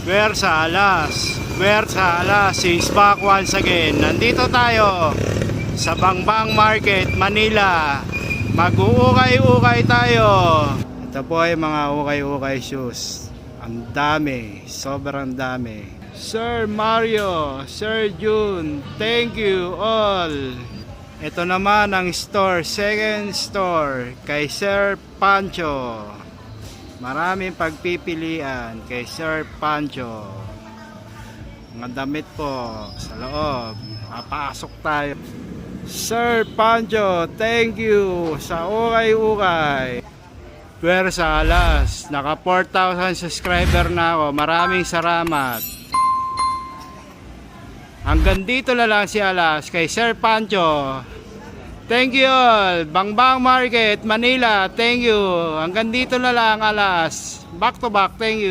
Versa Alas is back once again. Nandito tayo sa Bangbang Market, Manila. Mag-uukay-ukay tayo. Ito po ay mga ukay-ukay shoes. Ang dami, sobrang dami. Sir Mario, Sir June, thank you all. Ito naman ang store, second store kay Sir Pancho. Maraming pagpipilian kay Sir Pancho. Mga damit po sa loob. Papasok tayo. Sir Pancho, thank you sa ukay-ukay. Versa Alas, naka 4,000 subscriber na ako. Maraming salamat. Hanggang dito na lang si Alas kay Sir Pancho. Thank you all. Bangbang Market, Manila. Thank you. Hanggang dito na lang, Alas. Back to back. Thank you.